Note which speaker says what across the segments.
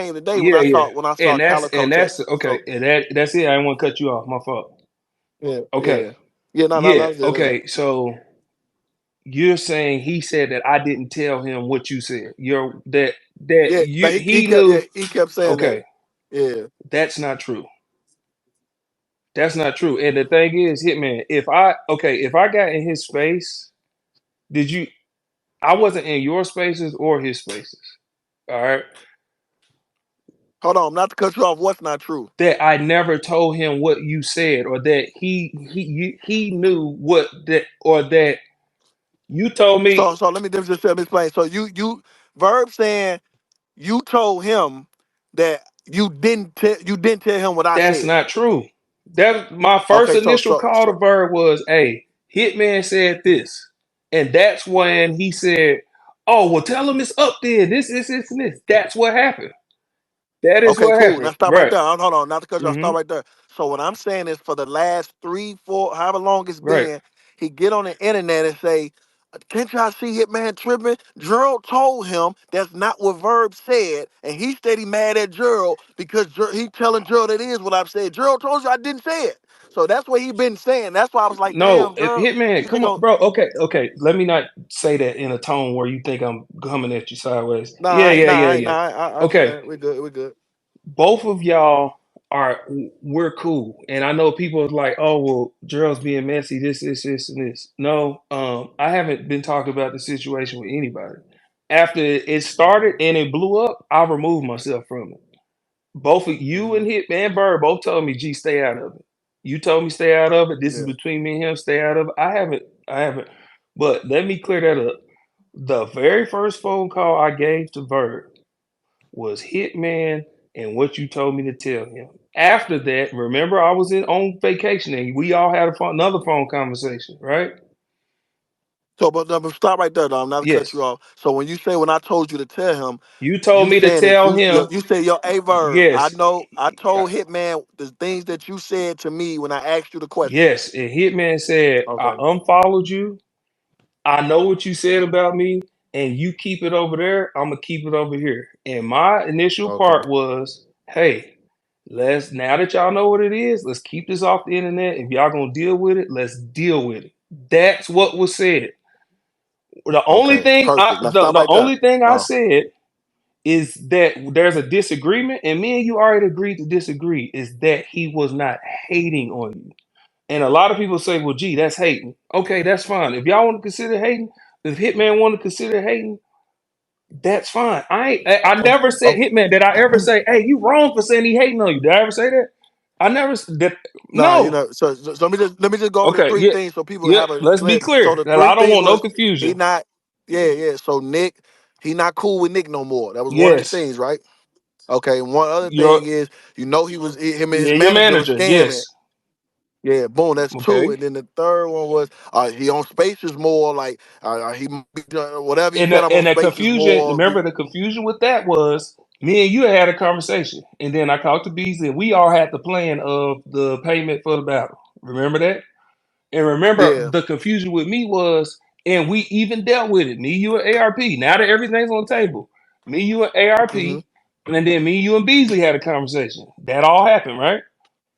Speaker 1: came today
Speaker 2: Yeah, yeah.
Speaker 1: when I saw
Speaker 2: And that's
Speaker 1: Calico
Speaker 2: and
Speaker 1: text.
Speaker 2: that's okay.
Speaker 1: So
Speaker 2: And that's it. I didn't want to cut you off. My fault.
Speaker 1: yeah,
Speaker 2: Okay.
Speaker 1: yeah, yeah. No,
Speaker 2: Yeah.
Speaker 1: that's it. That's it.
Speaker 2: Okay. So you're saying he said that I didn't tell him what you said. You're that
Speaker 1: Yeah,
Speaker 2: you
Speaker 1: but he
Speaker 2: he
Speaker 1: kept
Speaker 2: knew.
Speaker 1: he kept saying that.
Speaker 2: Okay,
Speaker 1: Yeah.
Speaker 2: that's not true. That's not true. And the thing is, Hitman, if I got in his space, did you? I wasn't in your spaces or his spaces. All right.
Speaker 1: Hold on, not to cut you off. What's not true?
Speaker 2: That I never told him what you said, or that he knew what that, or that you told me.
Speaker 1: So let me just explain. So you Verb saying you told him that you didn't tell him what I
Speaker 2: That's
Speaker 1: said.
Speaker 2: not true. That my first
Speaker 1: Okay,
Speaker 2: initial call to Bird was, "Hey, Hitman said this," and that's when he said, "Oh, well, tell him it's up there. This, and this." That's what happened. That is
Speaker 1: okay,
Speaker 2: what
Speaker 1: cool. Now
Speaker 2: happened.
Speaker 1: stop right
Speaker 2: Right.
Speaker 1: there. Hold on, not to cut you off.
Speaker 2: Hmm.
Speaker 1: Stop right there. So what I'm saying is, for the last 3, 4, however long it's
Speaker 2: Right.
Speaker 1: been, he get on the internet and say, "Can't y'all see Hitman tripping?" Gerald told him that's not what Verb said, and he said he mad at Gerald because he telling Gerald it is what I've said. Gerald told you I didn't say it, so that's what he been saying. That's why I was like,
Speaker 2: No,
Speaker 1: "Damn,
Speaker 2: if
Speaker 1: Gerald,
Speaker 2: Hitman,
Speaker 1: you think
Speaker 2: come on,
Speaker 1: I'm?"
Speaker 2: bro. Okay, okay. Let me not say that in a tone where you think I'm coming at you sideways.
Speaker 1: Nah,
Speaker 2: Yeah, yeah, yeah,
Speaker 1: I,
Speaker 2: yeah.
Speaker 1: nah, I
Speaker 2: Okay,
Speaker 1: understand. We good. We good.
Speaker 2: both of y'all are we're cool, and I know people are like, oh well, Gerald's being messy, this and this. No, I haven't been talking about the situation with anybody. After it started and it blew up, I removed myself from it. Both of you
Speaker 1: Hmm.
Speaker 2: and Hitman Bird both told me, G, stay out of it. You told me stay out of it. This is
Speaker 1: Yeah.
Speaker 2: between me and him, stay out of it. I haven't but let me clear that up. The very first phone call I gave to Bird was Hitman and what you told me to tell him. After that, remember I was on vacation and we all had another phone conversation, right?
Speaker 1: So, but stop right there, Dom. Not to cut you
Speaker 2: Yes.
Speaker 1: off. So when I told you to tell him,
Speaker 2: You told
Speaker 1: you
Speaker 2: me to
Speaker 1: saying that
Speaker 2: tell him,
Speaker 1: you said your A Verb. I
Speaker 2: yes,
Speaker 1: know. I told Hitman the things that you said to me when I asked you the question.
Speaker 2: yes. And Hitman said, I
Speaker 1: Okay.
Speaker 2: unfollowed you. I know what you said about me, and you keep it over there. I'm gonna keep it over here. And my initial
Speaker 1: Okay.
Speaker 2: part was, hey, let's now that y'all know what it is, let's keep this off the internet. If y'all gonna deal with it, let's deal with it. That's what was said. The only
Speaker 1: Okay.
Speaker 2: thing I
Speaker 1: Perfect. Now
Speaker 2: the,
Speaker 1: stop
Speaker 2: the
Speaker 1: right there.
Speaker 2: only thing I
Speaker 1: Oh.
Speaker 2: said is that there's a disagreement, and me and you already agreed to disagree. Is that he was not hating on you. And a lot of people say, well, gee, that's hating. Okay, that's fine. If y'all want to consider hating, if Hitman want to consider hating, that's fine. I
Speaker 1: Okay.
Speaker 2: never said
Speaker 1: Okay.
Speaker 2: Hitman. Did I ever say, hey, you wrong for saying he hating on you? Did I ever say that? I never that.
Speaker 1: Nah,
Speaker 2: No.
Speaker 1: so let me just go over the
Speaker 2: Okay.
Speaker 1: three
Speaker 2: Yeah.
Speaker 1: things so people
Speaker 2: Yeah.
Speaker 1: have a
Speaker 2: Let's be
Speaker 1: clear. So
Speaker 2: clear.
Speaker 1: the
Speaker 2: That
Speaker 1: three
Speaker 2: I don't
Speaker 1: things
Speaker 2: want no
Speaker 1: was he
Speaker 2: confusion.
Speaker 1: not. Yeah, yeah. So Nick, he not cool with Nick no more. That was one of the
Speaker 2: Yes.
Speaker 1: things, right? Okay. And one other
Speaker 2: You're
Speaker 1: thing is, him and his
Speaker 2: yeah, your
Speaker 1: manager was
Speaker 2: manager.
Speaker 1: scamming.
Speaker 2: Yes.
Speaker 1: Yeah, boom, that's two.
Speaker 2: Okay.
Speaker 1: And then the third one was he on Spaces more, like whatever he
Speaker 2: And
Speaker 1: said, I'm on
Speaker 2: the
Speaker 1: Spaces
Speaker 2: confusion.
Speaker 1: more.
Speaker 2: Remember, the confusion with that was me and you had a conversation, and then I talked to Beasley, and we all had the plan of the payment for the battle. Remember that? And remember,
Speaker 1: Yeah.
Speaker 2: the confusion with me was, and we even dealt with it. Me, you, and ARP. Now that everything's on the table, me, you, and ARP,
Speaker 1: Hmm.
Speaker 2: and then me, you, and Beasley had a conversation. That all happened, right?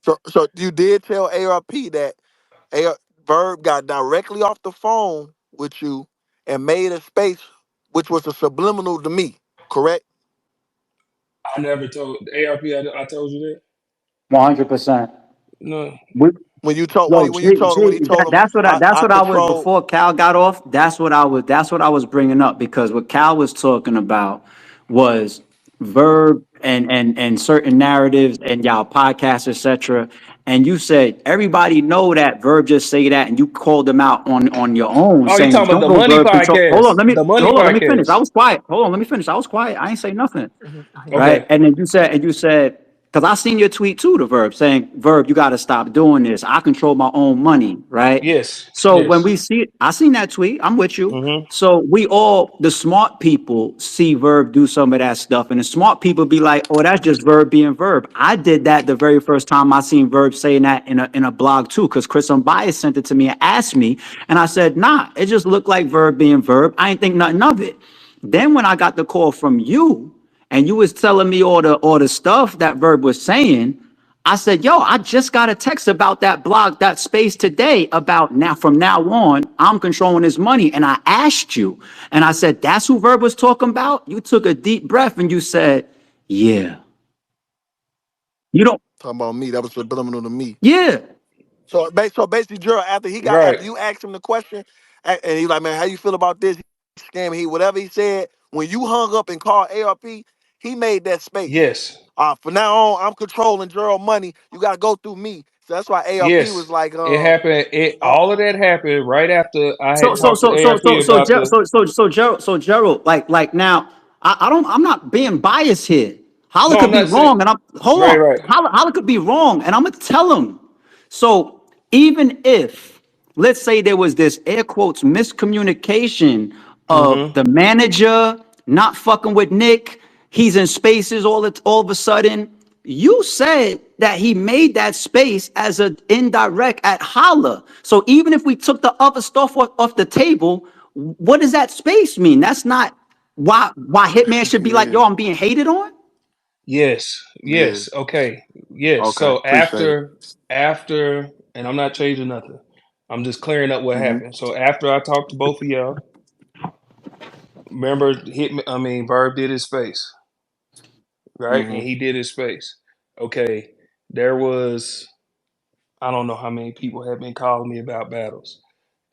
Speaker 1: So you did tell ARP that Verb got directly off the phone with you and made a space, which was a subliminal to me, correct?
Speaker 2: I never told ARP. I told you that.
Speaker 3: 100%.
Speaker 2: No.
Speaker 1: When you told
Speaker 3: Yo,
Speaker 1: when he told him
Speaker 3: that's
Speaker 1: I
Speaker 3: what I was
Speaker 1: control.
Speaker 3: before Cal got off. That's what I was bringing up because what Cal was talking about was verb and certain narratives and y'all podcasts, etc. And you said everybody know that verb just say that, and you called them out on your own,
Speaker 2: Oh, you
Speaker 3: saying
Speaker 2: talking about
Speaker 3: don't
Speaker 2: the
Speaker 3: go
Speaker 2: Money
Speaker 3: verb control.
Speaker 2: Podcast? The Money
Speaker 3: Hold on, let me finish.
Speaker 2: Podcast.
Speaker 3: I was quiet. Hold on, let me finish. I was quiet. I ain't say nothing. Right?
Speaker 2: Okay.
Speaker 3: And then you said, because I seen your tweet too, the verb saying, Verb, you got to stop doing this. I control my own money, right?
Speaker 2: Yes.
Speaker 3: So when
Speaker 2: Yes.
Speaker 3: we see it, I seen that tweet. I'm with you.
Speaker 2: Mm-hmm.
Speaker 3: So the smart people see Verb do some of that stuff, and the smart people be like, "Oh, that's just Verb being Verb." I did that the very first time I seen Verb saying that in a blog too, because Chris Unbiased sent it to me and asked me, and I said, "Nah, it just looked like Verb being Verb. I ain't think nothing of it." Then when I got the call from you, and you was telling me all the stuff that Verb was saying, I said, yo, I just got a text about that blog, that space today about now from now on, I'm controlling his money. And I asked you, and I said, that's who Verb was talking about? You took a deep breath and you said, yeah. You don't,
Speaker 1: Talking about me, that was subliminal to me.
Speaker 3: yeah.
Speaker 1: So basically, Gerald,
Speaker 2: Right.
Speaker 1: after you asked him the question, and he like, man, how you feel about this? He scam, he whatever he said. When you hung up and called ARP, he made that space.
Speaker 2: Yes.
Speaker 1: From now on, I'm controlling Gerald money. You got to go through me. So that's why ARP was
Speaker 2: Yes.
Speaker 1: like,
Speaker 2: It happened. It
Speaker 1: uh,
Speaker 2: all of that happened right after I
Speaker 3: So
Speaker 2: had
Speaker 3: so
Speaker 2: talked
Speaker 3: so
Speaker 2: to
Speaker 3: so
Speaker 2: ARP
Speaker 3: so so
Speaker 2: about
Speaker 3: Ger-
Speaker 2: the.
Speaker 3: Gerald, like now, I'm not being biased here. Holla
Speaker 2: No, I'm
Speaker 3: could be
Speaker 2: not saying.
Speaker 3: wrong, and I'm hold
Speaker 2: Right.
Speaker 3: on.
Speaker 2: Right.
Speaker 3: Holla could be wrong, and I'm gonna tell him. So even if, let's say there was this air quotes miscommunication of
Speaker 2: Mm-hmm.
Speaker 3: the manager not fucking with Nick, he's in spaces all of a sudden. You said that he made that space as an indirect at Holla. So even if we took the other stuff off the table, what does that space mean? That's not why Hitman should be like,
Speaker 1: yeah,
Speaker 3: yo, I'm being hated on.
Speaker 2: Yes.
Speaker 1: yeah,
Speaker 2: Yes. Okay. Yes.
Speaker 1: okay,
Speaker 2: So
Speaker 1: appreciate it.
Speaker 2: after, and I'm not changing nothing. I'm just clearing up what
Speaker 3: Mhm.
Speaker 2: happened. So after I talked to both of y'all, remember, Verb did his space, right? And
Speaker 1: Hmm.
Speaker 2: he did his space. Okay. There was, I don't know how many people have been calling me about battles.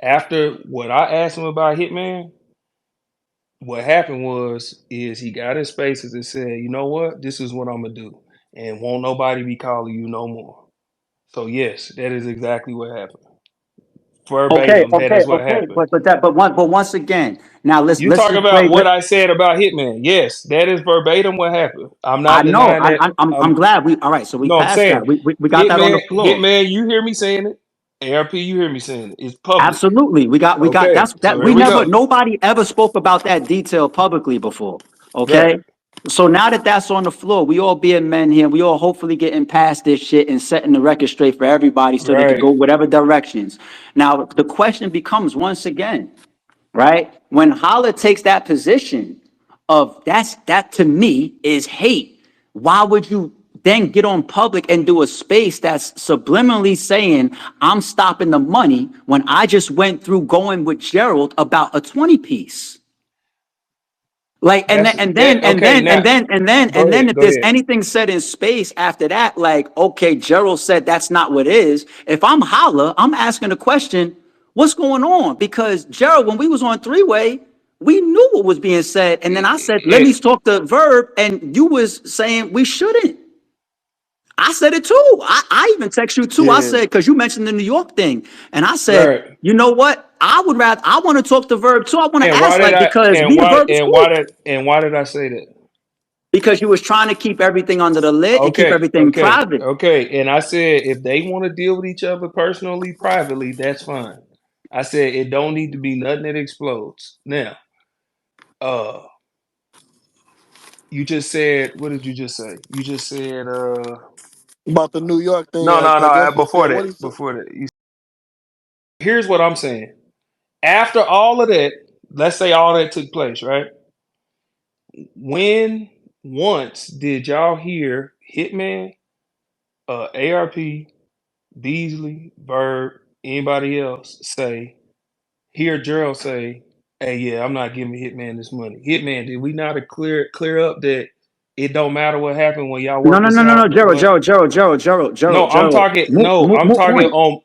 Speaker 2: After what I asked him about Hitman, what happened is he got his spaces and said, you know what, this is what I'm gonna do, and won't nobody be calling you no more. So yes, that is exactly what happened.
Speaker 3: Okay,
Speaker 2: Verbatim, that
Speaker 3: okay,
Speaker 2: is what
Speaker 3: okay.
Speaker 2: happened.
Speaker 3: But once again, now
Speaker 2: You
Speaker 3: let's
Speaker 2: talk
Speaker 3: just
Speaker 2: about
Speaker 3: play.
Speaker 2: what I said about Hitman. Yes, that is verbatim what happened. I'm
Speaker 3: I
Speaker 2: not
Speaker 3: know.
Speaker 2: denying that.
Speaker 3: I'm glad we. All right, so we
Speaker 2: No, I'm
Speaker 3: passed
Speaker 2: saying
Speaker 3: that. We got that on the floor.
Speaker 2: You hear me saying it. ARP, you hear me saying it. It's public.
Speaker 3: Absolutely, we got
Speaker 2: Okay,
Speaker 3: that's
Speaker 2: so
Speaker 3: that.
Speaker 2: here
Speaker 3: We
Speaker 2: we
Speaker 3: never
Speaker 2: go.
Speaker 3: nobody ever spoke about that detail publicly before.
Speaker 2: Right,
Speaker 3: Okay, so now that that's on the floor, we all being men here. We all hopefully getting past this shit and setting the record straight for everybody so they could
Speaker 2: right.
Speaker 3: go whatever directions. Now the question becomes once again, right? When Holla takes that position of that to me is hate. Why would you then get on public and do a space that's subliminally saying I'm stopping the money when I just went through going with Gerald about a 20 piece? Like and then
Speaker 2: That's
Speaker 3: and then
Speaker 2: that.
Speaker 3: and
Speaker 2: Okay,
Speaker 3: then
Speaker 2: now
Speaker 3: and then and then
Speaker 2: go
Speaker 3: and then
Speaker 2: ahead.
Speaker 3: if
Speaker 2: Go
Speaker 3: there's
Speaker 2: ahead.
Speaker 3: anything said in space after that, like okay, Gerald said that's not what it is. If I'm Holla, I'm asking the question, what's going on? Because Gerald, when we was on three-way, we knew what was being said, and then I said, let me
Speaker 2: It,
Speaker 3: talk to Verb, and you was saying we shouldn't. I said it too. I even text you too. I
Speaker 1: Yeah,
Speaker 3: said, because you mentioned the New York thing. And I said,
Speaker 2: right.
Speaker 3: you know what? I want to talk to Verb too. I want to
Speaker 2: And
Speaker 3: ask, like, because me and Verb is cool.
Speaker 2: why did I say that?
Speaker 3: Because you was trying to keep everything under the lid and keep everything private.
Speaker 2: Okay. And I said if they want to deal with each other personally, privately, that's fine. I said it don't need to be nothing that explodes. Now, uh, you just said, what did you just say? You just said
Speaker 1: about the New York thing.
Speaker 2: no, no,
Speaker 1: I
Speaker 2: no.
Speaker 1: guess he said
Speaker 2: Before
Speaker 1: what
Speaker 2: that,
Speaker 1: he said.
Speaker 2: before that, here's what I'm saying. After all of that, let's say all that took place, right? When once did y'all hear Hitman, ARP, Beasley, Bird, anybody else say, hear Gerald say, hey, yeah, I'm not giving Hitman this money. Hitman, did we not clear up that it don't matter what happened when y'all
Speaker 3: No,
Speaker 2: work
Speaker 3: no,
Speaker 2: this
Speaker 3: no, no, no,
Speaker 2: out?
Speaker 3: Gerald, Gerald, Gerald, Gerald, Gerald,
Speaker 2: No,
Speaker 3: Gerald, Gerald.
Speaker 2: I'm
Speaker 3: Moot
Speaker 2: talking
Speaker 3: point.
Speaker 2: on.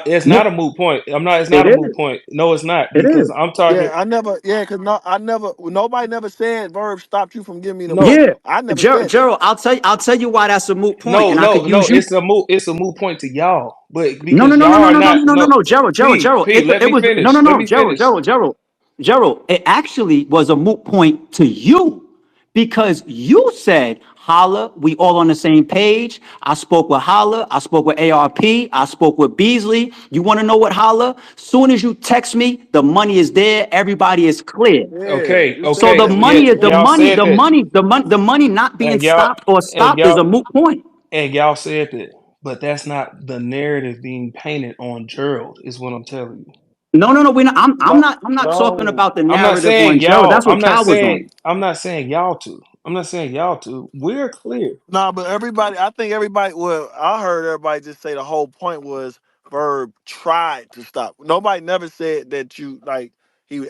Speaker 2: It's
Speaker 3: Moot,
Speaker 2: not a moot point. It's
Speaker 3: it
Speaker 2: not a moot
Speaker 3: is.
Speaker 2: point. No, it's not
Speaker 3: It
Speaker 2: because
Speaker 3: is.
Speaker 2: I'm talking.
Speaker 1: Yeah, I never. Yeah, cause no, I never. Nobody never said Verb stopped you from giving me the
Speaker 2: No,
Speaker 1: money.
Speaker 3: Yeah.
Speaker 1: I never
Speaker 3: Gerald,
Speaker 1: said that.
Speaker 3: Gerald, I'll tell you why that's a moot point, and I could
Speaker 2: no.
Speaker 3: use you.
Speaker 2: It's a moot point to y'all, but
Speaker 3: No, no,
Speaker 2: because
Speaker 3: no,
Speaker 2: y'all
Speaker 3: no, no,
Speaker 2: are
Speaker 3: no, no,
Speaker 2: not.
Speaker 3: no, no,
Speaker 2: No,
Speaker 3: no, Gerald, Gerald, Gerald.
Speaker 2: Let
Speaker 3: It
Speaker 2: me
Speaker 3: was no, no,
Speaker 2: finish. Let
Speaker 3: no,
Speaker 2: me
Speaker 3: Gerald,
Speaker 2: finish.
Speaker 3: Gerald, Gerald, Gerald. It actually was a moot point to you because you said, "Holla, we all on the same page." I spoke with Holla, I spoke with ARP, I spoke with Beasley. You want to know what Holla? Soon as you text me, the money is there. Everybody is clear.
Speaker 1: Yeah,
Speaker 2: Okay,
Speaker 1: you
Speaker 3: So
Speaker 1: said
Speaker 3: the
Speaker 2: okay.
Speaker 1: that. We
Speaker 2: Yeah,
Speaker 3: money
Speaker 1: did.
Speaker 3: is the
Speaker 1: Yeah.
Speaker 2: y'all
Speaker 3: money,
Speaker 2: said
Speaker 3: the
Speaker 2: that,
Speaker 3: money, the money not being
Speaker 2: and y'all
Speaker 3: stopped or
Speaker 2: and
Speaker 3: stopped is
Speaker 2: y'all
Speaker 3: a moot point.
Speaker 2: and y'all said that, but that's not the narrative being painted on Gerald. Is what I'm telling you.
Speaker 3: No, no, no. We're not, I'm
Speaker 1: No,
Speaker 3: not. I'm not talking
Speaker 1: no.
Speaker 3: about the
Speaker 2: I'm not
Speaker 3: narrative
Speaker 2: saying
Speaker 3: on Joe.
Speaker 2: y'all.
Speaker 3: That's what Cal was on.
Speaker 2: I'm not saying y'all to. I'm not saying y'all two. We're clear.
Speaker 1: Nah, but everybody, I think everybody. Well, I heard everybody just say the whole point was Verb tried to stop. Nobody never said that you like he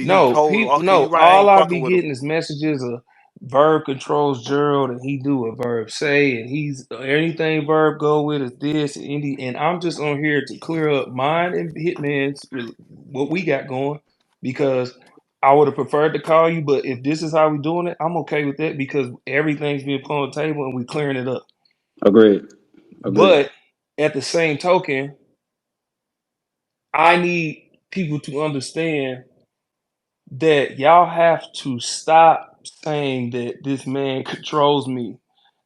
Speaker 2: No,
Speaker 1: told him, okay, you
Speaker 2: no.
Speaker 1: right, I
Speaker 2: All
Speaker 1: ain't
Speaker 2: I
Speaker 1: fucking
Speaker 2: be
Speaker 1: with him.
Speaker 2: getting is messages of Verb controls Gerald, and he do what Verb say, and he's anything Verb go with is this, and I'm just on here to clear up mine and Hitman's what we got going, because I would have preferred to call you, but if this is how we doing it, I'm okay with that because everything's being put on the table and we clearing it up.
Speaker 3: Agreed. Agreed.
Speaker 2: But at the same token, I need people to understand that y'all have to stop saying that this man controls me.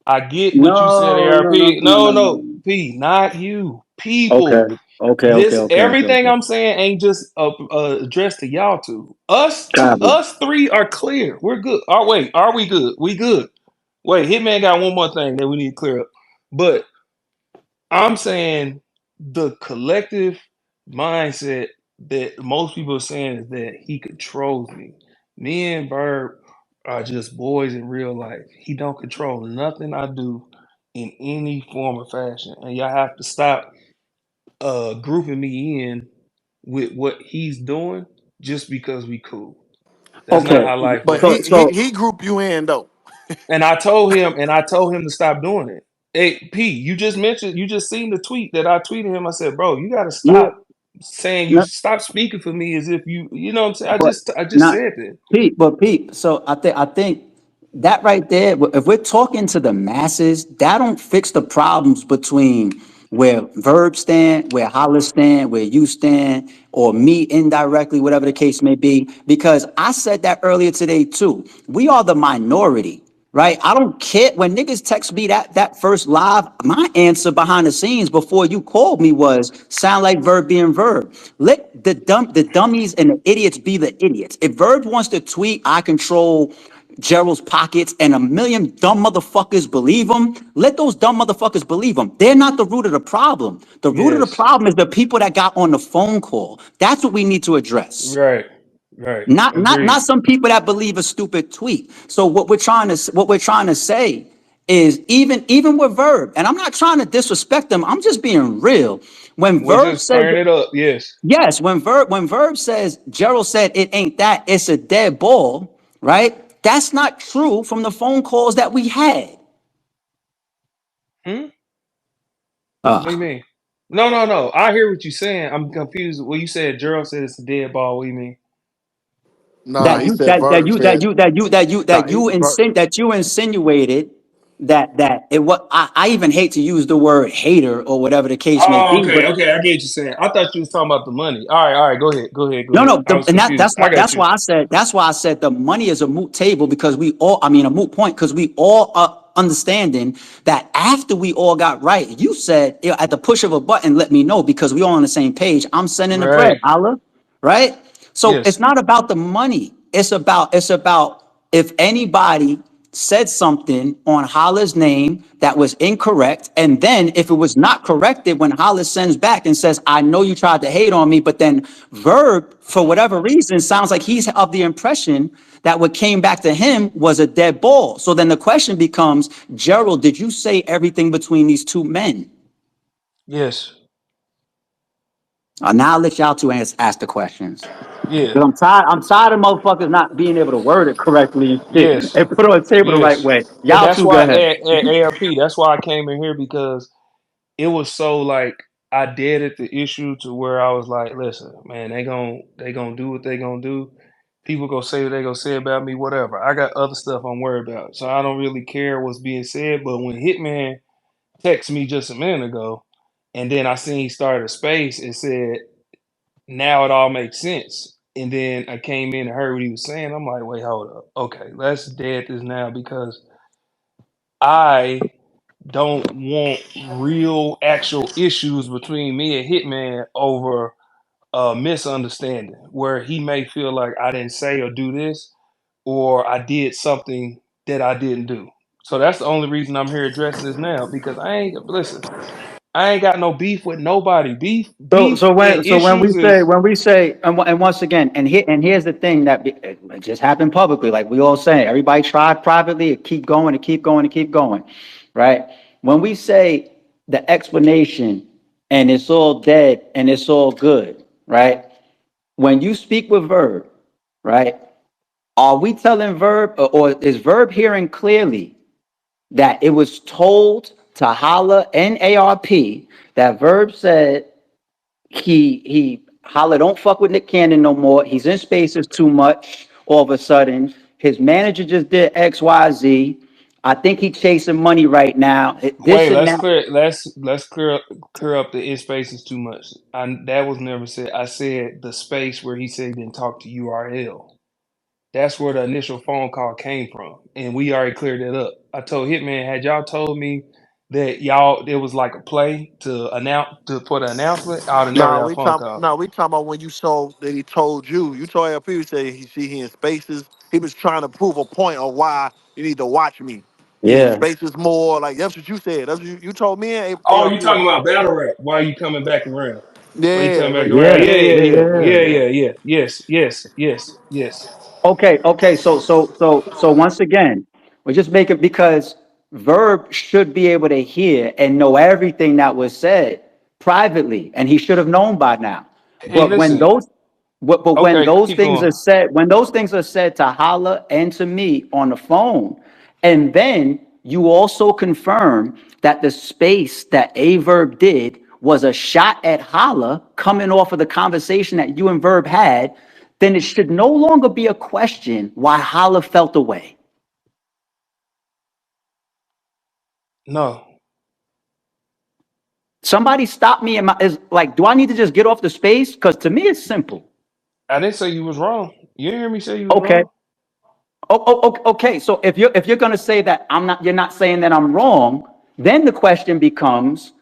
Speaker 2: I get what you said,
Speaker 3: No, no, no,
Speaker 2: ARP.
Speaker 3: no,
Speaker 2: No,
Speaker 3: no, no,
Speaker 2: no,
Speaker 3: no.
Speaker 2: P, not you.
Speaker 3: Okay.
Speaker 2: People.
Speaker 3: Okay. Okay.
Speaker 2: This
Speaker 3: Okay. Okay.
Speaker 2: everything
Speaker 3: Okay.
Speaker 2: I'm saying ain't just addressed to y'all two. Us two,
Speaker 3: Copy.
Speaker 2: us three are clear. We're good. Oh wait, are we good? We good. Wait, Hitman got one more thing that we need to clear up. But I'm saying the collective mindset that most people are saying is that he controls me. Me and Bird are just boys in real life. He don't control nothing I do in any form or fashion. And y'all have to stop grouping me in with what he's doing just because we cool. That's not
Speaker 3: Okay.
Speaker 2: how life
Speaker 1: But
Speaker 3: So,
Speaker 2: works.
Speaker 3: so
Speaker 1: he grouped you in though.
Speaker 2: And I told him to stop doing it. Hey, P, you just mentioned, you just seen the tweet that I tweeted him. I said, bro, you got to
Speaker 3: yeah,
Speaker 2: stop saying you
Speaker 3: no,
Speaker 2: stop speaking for me as if you know what I'm saying.
Speaker 3: but
Speaker 2: I just
Speaker 3: not
Speaker 2: said that.
Speaker 3: Pete. But Pete. So I think that right there. If we're talking to the masses, that don't fix the problems between where Verb stand, where Hollis stand, where you stand, or me indirectly, whatever the case may be. Because I said that earlier today too. We are the minority. Right? I don't care when niggas text me that first live. My answer behind the scenes before you called me was sound like Verb being Verb. Let the dummies and the idiots be the idiots. If Verb wants to tweet, I control Gerald's pockets, and a million dumb motherfuckers believe him. Let those dumb motherfuckers believe him. They're not the root of the problem. The root of the
Speaker 2: Yes,
Speaker 3: problem is the people that got on the phone call. That's what we need to address.
Speaker 2: right, right.
Speaker 3: Not
Speaker 2: Agreed.
Speaker 3: some people that believe a stupid tweet. So what we're trying to say is even with Verb, and I'm not trying to disrespect them. I'm just being real. When
Speaker 2: We're
Speaker 3: Verb
Speaker 2: just
Speaker 3: says
Speaker 2: clearing it up. Yes,
Speaker 3: yes, when Verb says Gerald said it ain't that, it's a dead ball, right? That's not true from the phone calls that we had.
Speaker 2: hmm? What do you
Speaker 3: Uh,
Speaker 2: mean? No, no, no. I hear what you're saying. I'm confused. Well, you said Gerald said it's a dead ball. What do you mean?
Speaker 1: Nah,
Speaker 3: that
Speaker 1: he
Speaker 3: you
Speaker 1: said
Speaker 3: that that
Speaker 1: Verb
Speaker 3: you that
Speaker 1: said
Speaker 3: you that you that you
Speaker 1: nah,
Speaker 3: that you insinuated that it what I even hate to use the word hater or whatever the case may
Speaker 2: Oh,
Speaker 3: be,
Speaker 2: okay,
Speaker 3: but
Speaker 2: okay. I get what you're saying. I thought you was talking about the money. All right. Go ahead, go ahead, go
Speaker 3: no,
Speaker 2: ahead.
Speaker 3: no,
Speaker 2: I was
Speaker 3: and that,
Speaker 2: confused.
Speaker 3: that's
Speaker 2: I
Speaker 3: why
Speaker 2: got you.
Speaker 3: I said the money is a moot table because we all I mean a moot point because we all are understanding that after we all got right, you said at the push of a button, let me know because we all on the same page. I'm sending the bread,
Speaker 2: Right.
Speaker 3: Allah, right? So it's
Speaker 2: Yes.
Speaker 3: not about the money. It's about if anybody said something on Holla's name that was incorrect, and then if it was not corrected, when Holla sends back and says, "I know you tried to hate on me," but then Verb, for whatever reason, sounds like he's of the impression that what came back to him was a dead ball. So then the question becomes, Gerald, did you say everything between these two men?
Speaker 2: Yes.
Speaker 3: Now I'll let y'all two ask the questions.
Speaker 2: Yeah.
Speaker 3: Because I'm tired of motherfuckers not being able to word it correctly and shit
Speaker 2: Yes.
Speaker 3: and put it on the table the right
Speaker 2: Yes.
Speaker 3: way.
Speaker 2: And
Speaker 3: Y'all
Speaker 2: that's
Speaker 3: two go
Speaker 2: why
Speaker 3: ahead.
Speaker 2: ARP, that's why I came in here because it was so like I deaded the issue to where I was like, listen, man, they gonna do what they gonna do. People gonna say what they gonna say about me, whatever. I got other stuff I'm worried about. So I don't really care what's being said. But when Hitman texted me just a minute ago, and then I seen he started a space and said, now it all makes sense. And then I came in and heard what he was saying. I'm like, wait, hold up. Okay, let's dead this now because I don't want real actual issues between me and Hitman over a misunderstanding where he may feel like I didn't say or do this or I did something that I didn't do. So that's the only reason I'm here addressing this now because I ain't listen. I ain't got no beef with nobody. Beef,
Speaker 3: So
Speaker 2: beef, and
Speaker 3: when
Speaker 2: issues is
Speaker 3: we say and once again and here's the thing that it just happened publicly, like we all saying, everybody tried privately to keep going and keep going and keep going, right? When we say the explanation and it's all dead and it's all good, right? When you speak with Verb, right? Are we telling Verb, or is Verb hearing clearly that it was told to Holla and ARP that Verb said he Holla don't fuck with Nick Cannon no more. He's in spaces too much all of a sudden. His manager just did XYZ. I think he chasing money right now. This
Speaker 2: wait.
Speaker 3: and
Speaker 2: Let's
Speaker 3: that.
Speaker 2: clear. Let's clear up the in spaces too much. That was never said. I said the space where he said he didn't talk to URL. That's where the initial phone call came from, and we already cleared that up. I told Hitman, had y'all told me that y'all it was like a play to announce for the announcement, I'd have never got a phone call.
Speaker 1: We talking about when you saw that he told you. You told LP, you say he in spaces. He was trying to prove a point of why you need to watch me. He in
Speaker 3: Yeah,
Speaker 1: spaces more. Like that's what you said. That's what you told me and
Speaker 2: Oh,
Speaker 1: ARP.
Speaker 2: you talking about battle rap? Why are you coming back around? Why you
Speaker 1: Yeah,
Speaker 2: coming back
Speaker 1: like,
Speaker 2: around?
Speaker 3: yeah,
Speaker 2: Yeah,
Speaker 1: yeah,
Speaker 2: yeah,
Speaker 3: yeah,
Speaker 2: yeah,
Speaker 3: yeah.
Speaker 2: yeah,
Speaker 1: yeah.
Speaker 2: yeah, yeah. Yes, yes, yes, yes.
Speaker 3: Okay. So once again, we're just making because Verb should be able to hear and know everything that was said privately, and he should have known by now.
Speaker 2: Hey,
Speaker 3: But when
Speaker 2: listen.
Speaker 3: those but when
Speaker 2: Okay,
Speaker 3: those
Speaker 2: keep
Speaker 3: things
Speaker 2: going.
Speaker 3: are said, when those things are said to Holla and to me on the phone, and then you also confirm that the space that A Verb did was a shot at Holla coming off of the conversation that you and Verb had, then it should no longer be a question why Holla felt away.
Speaker 2: No,
Speaker 3: Somebody stop me. Is like, do I need to just get off the space? Because to me, it's simple.
Speaker 2: I didn't say you was wrong. You didn't hear me say you was
Speaker 3: Okay.
Speaker 2: wrong.
Speaker 3: Okay. So if you're gonna say that I'm not, you're not saying that I'm wrong, then the question becomes,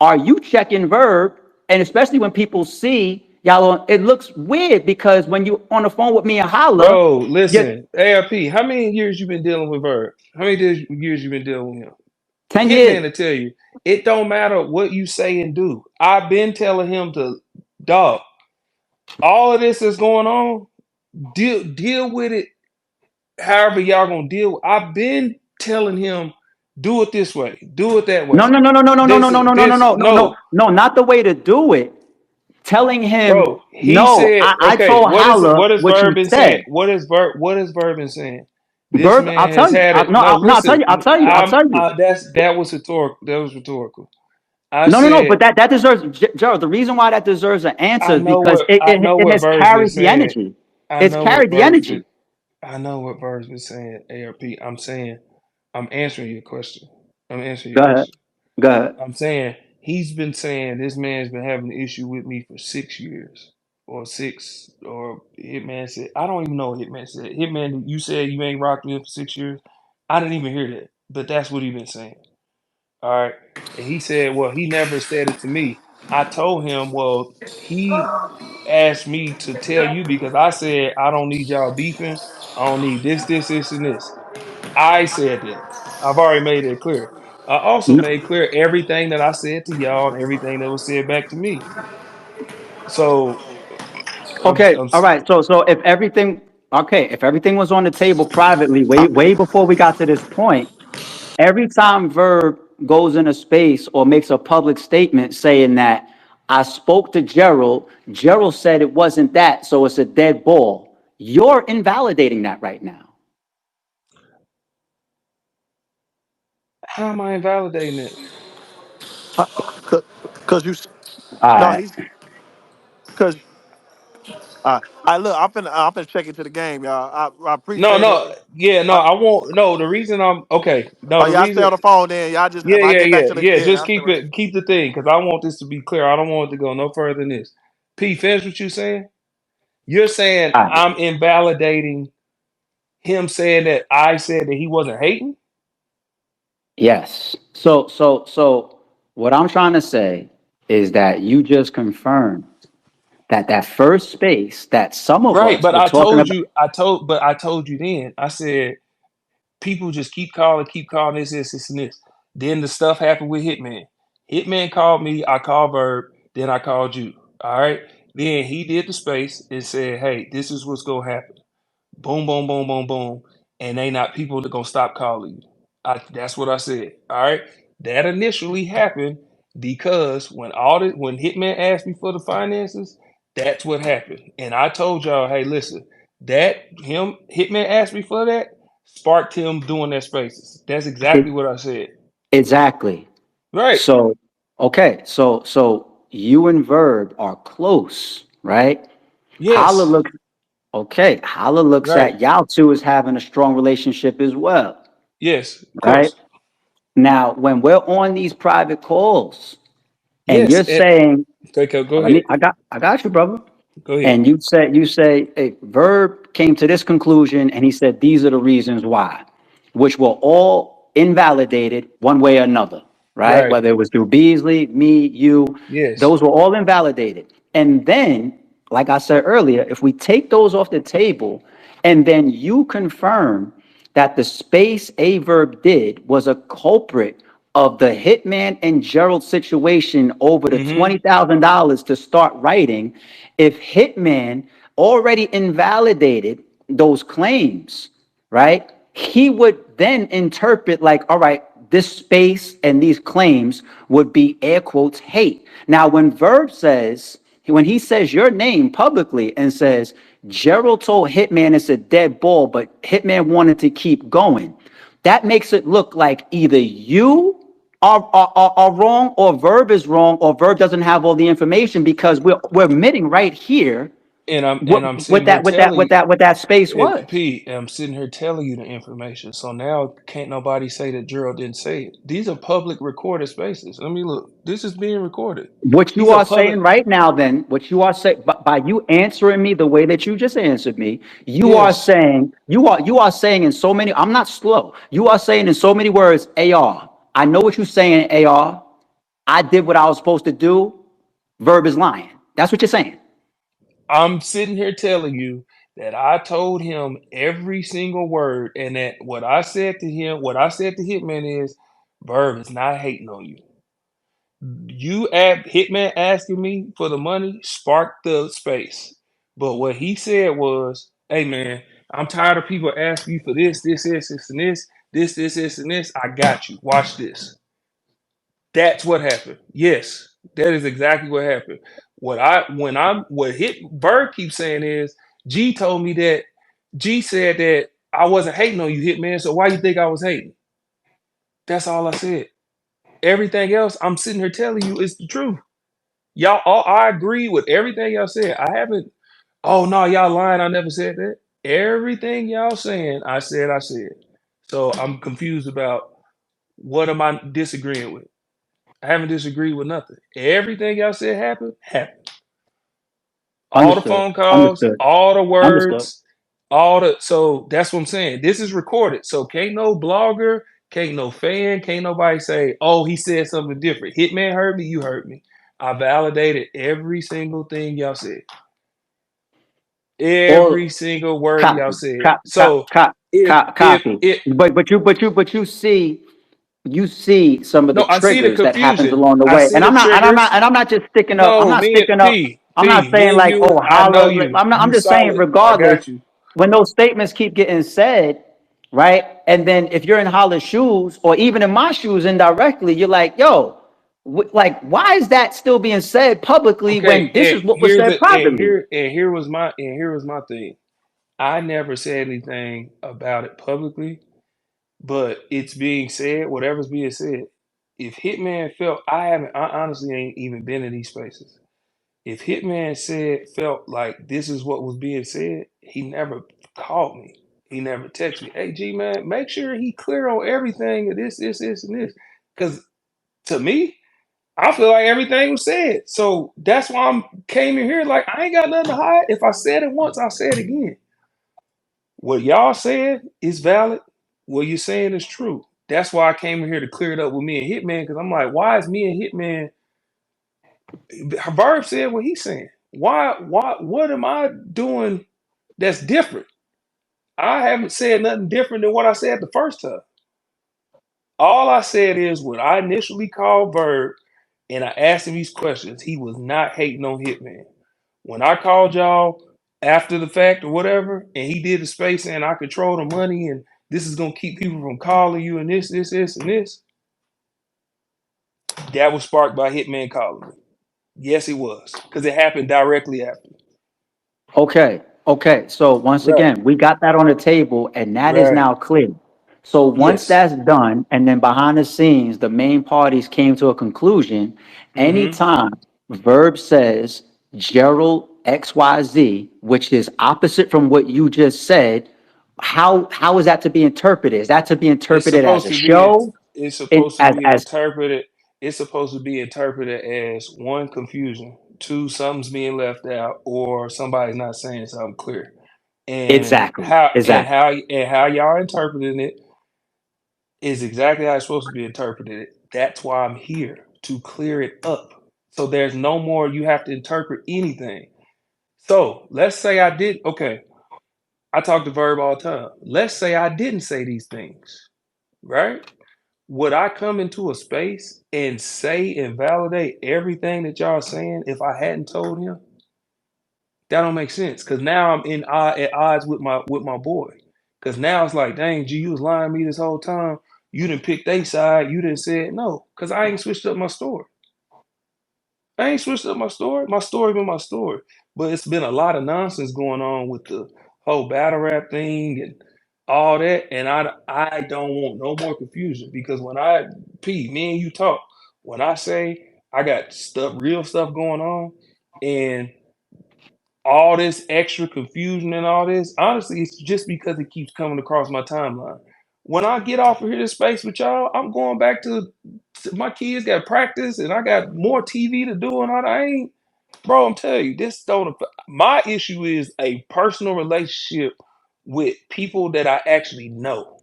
Speaker 3: are you checking Verb? And especially when people see y'all on, it looks weird because when you on the phone with me and Holla,
Speaker 2: Bro,
Speaker 3: you
Speaker 2: listen, ARP, how many years you been dealing with Bird? How many years you been dealing with him?
Speaker 3: 10 years.
Speaker 2: Hitman to tell you, it don't matter what you say and do. I've been telling him to, dog, all of this is going on. Deal with it however y'all gonna deal. I've been telling him, do it this way, do it that
Speaker 3: No,
Speaker 2: way.
Speaker 3: no, no, no, no, no, no, no,
Speaker 2: This
Speaker 3: no,
Speaker 2: is
Speaker 3: no, no, no,
Speaker 2: this
Speaker 3: no, no, no,
Speaker 2: no,
Speaker 3: no, not the way to do it. Telling him,
Speaker 2: bro. He
Speaker 3: no,
Speaker 2: said,
Speaker 3: I
Speaker 2: okay,
Speaker 3: told Holla
Speaker 2: what is
Speaker 3: what
Speaker 2: Verb
Speaker 3: you
Speaker 2: been saying?
Speaker 3: said.
Speaker 2: What is Verb been saying? This
Speaker 3: Verb, I'll
Speaker 2: man
Speaker 3: tell
Speaker 2: has
Speaker 3: you.
Speaker 2: had it.
Speaker 3: No,
Speaker 2: No,
Speaker 3: no, I'll tell
Speaker 2: listen,
Speaker 3: you. I'll tell you. I'll tell you.
Speaker 2: that was rhetorical. That was rhetorical. I
Speaker 3: No, no, no.
Speaker 2: said
Speaker 3: But that deserves, Gerald. The reason why that deserves an answer is because
Speaker 2: I know
Speaker 3: it
Speaker 2: what
Speaker 3: has
Speaker 2: Verb's been
Speaker 3: carried the
Speaker 2: saying.
Speaker 3: energy.
Speaker 2: I
Speaker 3: It's
Speaker 2: know what
Speaker 3: carried the
Speaker 2: Verb's been
Speaker 3: energy.
Speaker 2: I know what Verb's been saying, ARP. I'm saying I'm answering your question. I'm answering
Speaker 3: Go
Speaker 2: your
Speaker 3: ahead.
Speaker 2: question.
Speaker 3: Go ahead.
Speaker 2: I'm saying he's been saying this man's been having an issue with me for 6 years. Or six or Hitman said I don't even know what Hitman said. Hitman, you said you ain't rocked with him for 6 years. I didn't even hear that. But that's what he been saying. All right. And he said, well, he never said it to me. I told him, well, he asked me to tell you because I said, I don't need y'all beefing. I don't need this, and this. I said that. I've already made it clear. I also
Speaker 3: No,
Speaker 2: made clear everything that I said to y'all and everything that was said back to me. So,
Speaker 3: okay.
Speaker 2: I'm
Speaker 3: All right. If everything was on the table privately, way before we got to this point, every time Verb goes in a space or makes a public statement saying that I spoke to Gerald, Gerald said it wasn't that, so it's a dead ball. You're invalidating that right now.
Speaker 2: how am I invalidating it?
Speaker 1: Cause you
Speaker 3: All
Speaker 1: no,
Speaker 3: right.
Speaker 1: he's because I look. I'm finna check into the game, y'all. I
Speaker 2: No,
Speaker 1: appreciate it.
Speaker 2: no, yeah, no,
Speaker 1: I,
Speaker 2: I won't. No, the reason I'm okay. No,
Speaker 1: oh,
Speaker 2: the
Speaker 1: y'all stay
Speaker 2: reason
Speaker 1: on the phone then. Y'all just if
Speaker 2: Yeah,
Speaker 1: I
Speaker 2: yeah,
Speaker 1: get back
Speaker 2: yeah,
Speaker 1: to the
Speaker 2: yeah. Just
Speaker 1: I'll stay
Speaker 2: keep
Speaker 1: right
Speaker 2: it, keep the thing, because I want this to be clear. I don't want it to go no further than this. P, finish what you saying. You're saying
Speaker 3: All right.
Speaker 2: I'm invalidating him saying that I said that he wasn't hating.
Speaker 3: Yes. So what I'm trying to say is that you just confirmed that that first space that some of
Speaker 2: Right,
Speaker 3: us
Speaker 2: but
Speaker 3: were talking about.
Speaker 2: I told you then. I said people just keep calling this, and this. Then the stuff happened with Hitman. Hitman called me, I called Verb, then I called you. All right. Then he did the space and said, hey, this is what's gonna happen. Boom, boom, boom, boom, boom. And they not people that gonna stop calling you. That's what I said. All right. That initially happened because when Hitman asked me for the finances, that's what happened. And I told y'all, hey, listen, that him Hitman asked me for that, sparked him doing that spaces. That's
Speaker 3: It,
Speaker 2: exactly what I said.
Speaker 3: exactly.
Speaker 2: Right.
Speaker 3: So, okay, so you and Verb are close, right? Holla
Speaker 2: Yes.
Speaker 3: looks okay. Holla looks
Speaker 2: Right.
Speaker 3: at y'all two as having a strong relationship as well,
Speaker 2: Yes. Of
Speaker 3: right?
Speaker 2: course.
Speaker 3: Now, when we're on these private calls and
Speaker 2: Yes.
Speaker 3: you're saying,
Speaker 2: Okay, go
Speaker 3: let
Speaker 2: ahead.
Speaker 3: me, I got you, brother.
Speaker 2: Go ahead.
Speaker 3: And you say, hey, Verb came to this conclusion, and he said these are the reasons why, which were all invalidated one way or another, right?
Speaker 2: Right.
Speaker 3: Whether it was through Beasley, me, you,
Speaker 2: Yes.
Speaker 3: those were all invalidated. And then, like I said earlier, if we take those off the table, and then you confirm that the space a verb did was a culprit of the Hitman and Gerald situation over the
Speaker 2: Mm-hmm.
Speaker 3: $20,000 to start writing, if Hitman already invalidated those claims, right? He would then interpret like, all right, this space and these claims would be air quotes hate. Now, when he says your name publicly and says, Gerald told Hitman it's a dead ball, but Hitman wanted to keep going, that makes it look like either you are wrong or Verb is wrong or Verb doesn't have all the information because we're admitting right here
Speaker 2: And I'm sitting here telling you,
Speaker 3: what that space
Speaker 2: and
Speaker 3: was.
Speaker 2: P, I'm sitting here telling you the information. So now can't nobody say that Gerald didn't say it. These are public recorded spaces. Let me look. This is being recorded.
Speaker 3: What you
Speaker 2: These are
Speaker 3: are saying
Speaker 2: public.
Speaker 3: right now, then, what you are saying by you answering me the way that you just answered me,
Speaker 2: Yes.
Speaker 3: you are saying in so many. I'm not slow. You are saying in so many words, AR. I know what you're saying, AR. I did what I was supposed to do. Verb is lying. That's what you're saying.
Speaker 2: I'm sitting here telling you that I told him every single word, and that what I said to him, what I said to Hitman is, Verb is not hating on you. Hitman asking me for the money sparked the space. But what he said was, hey man, I'm tired of people asking you for this, and this, and this. I got you. Watch this. That's what happened. Yes, that is exactly what happened. What hit Bird keeps saying is G told me that G said that I wasn't hating on you, Hitman. So why you think I was hating? That's all I said. Everything else I'm sitting here telling you is the truth. Y'all, all, I agree with everything y'all said. I haven't. Oh no, y'all lying. I never said that. Everything y'all saying, I said. I said. So I'm confused about what am I disagreeing with. I haven't disagreed with nothing. Everything y'all said happened. All the
Speaker 3: Understood.
Speaker 2: phone calls,
Speaker 3: Understood.
Speaker 2: all the
Speaker 3: Understood.
Speaker 2: words, all the. So that's what I'm saying. This is recorded. So can't no blogger, can't no fan, can't nobody say, "Oh, he said something different." Hitman heard me. You heard me. I validated every single thing y'all said. Every
Speaker 3: All
Speaker 2: single word y'all
Speaker 3: copy,
Speaker 2: said. So if
Speaker 3: copy.
Speaker 2: it
Speaker 3: You see some of the
Speaker 2: no, I see the
Speaker 3: triggers that happens
Speaker 2: confusion.
Speaker 3: along the
Speaker 2: I
Speaker 3: way,
Speaker 2: see the triggers.
Speaker 3: and I'm not just sticking up. I'm
Speaker 2: No,
Speaker 3: not
Speaker 2: me and
Speaker 3: sticking up.
Speaker 2: P
Speaker 3: I'm not
Speaker 2: P
Speaker 3: saying
Speaker 2: me and
Speaker 3: like,
Speaker 2: you.
Speaker 3: oh,
Speaker 2: I know
Speaker 3: holla.
Speaker 2: you.
Speaker 3: I'm not. I'm
Speaker 2: You
Speaker 3: just saying,
Speaker 2: solid. I
Speaker 3: regardless,
Speaker 2: got you.
Speaker 3: when those statements keep getting said, right? And then if you're in Holla's shoes, or even in my shoes indirectly, you're like, yo, like, why is that still being said publicly
Speaker 2: Okay,
Speaker 3: when this is what was said privately?
Speaker 2: and here was my thing. I never said anything about it publicly, but it's being said. Whatever's being said. If Hitman felt, I honestly ain't even been in these spaces. If Hitman felt like this is what was being said, he never called me. He never texted me. Hey G man, make sure he clear on everything. This, and this. Because to me, I feel like everything was said. So that's why I'm came in here like I ain't got nothing to hide. If I said it once, I'll say it again. What y'all said is valid. What you're saying is true. That's why I came in here to clear it up with me and Hitman, because I'm like, why is me and Hitman Verb said what he's saying. What am I doing that's different? I haven't said nothing different than what I said the first time. All I said is what I initially called Verb. and I asked him these questions. He was not hating on Hitman. When I called y'all after the fact or whatever, and he did the space and I control the money and this is gonna keep people from calling you and this, and this, that was sparked by Hitman calling me. Yes, it was. Because it happened directly after.
Speaker 3: Okay, okay. So once
Speaker 2: Right.
Speaker 3: again, we got that on the table, and that is
Speaker 2: Right.
Speaker 3: now clear. So once
Speaker 2: Yes.
Speaker 3: that's done, and then behind the scenes, the main parties came to a conclusion.
Speaker 2: Mm-hmm.
Speaker 3: Anytime Verb says Gerald XYZ, which is opposite from what you just said, how is that to be interpreted? Is that to be
Speaker 2: It's
Speaker 3: interpreted as
Speaker 2: supposed
Speaker 3: a
Speaker 2: to be
Speaker 3: show?
Speaker 2: it's
Speaker 3: It
Speaker 2: supposed to be
Speaker 3: as
Speaker 2: interpreted. It's supposed to be interpreted as one, confusion, two, something's being left out, or somebody's not saying something clear. And
Speaker 3: exactly, exactly.
Speaker 2: how y'all interpreting it is exactly how it's supposed to be interpreted. That's why I'm here to clear it up. So there's no more you have to interpret anything. So let's say I did. Okay, I talk to Verb all the time. Let's say I didn't say these things, right? Would I come into a space and say and validate everything that y'all are saying if I hadn't told him? That don't make sense. Cause now I'm at odds with my boy. Cause now it's like, dang, G, you was lying to me this whole time. You didn't pick their side. You didn't say it. No, cause I ain't switched up my story. I ain't switched up my story. My story been my story. But it's been a lot of nonsense going on with the whole battle rap thing and all that. And I don't want no more confusion because when me and you talk, when I say I got real stuff going on, and all this extra confusion and all this, honestly, it's just because it keeps coming across my timeline. When I get off of here this space with y'all, I'm going back to my kids got practice and I got more TV to do and all that. I ain't, bro, I'm telling you, this don't. My issue is a personal relationship with people that I actually know.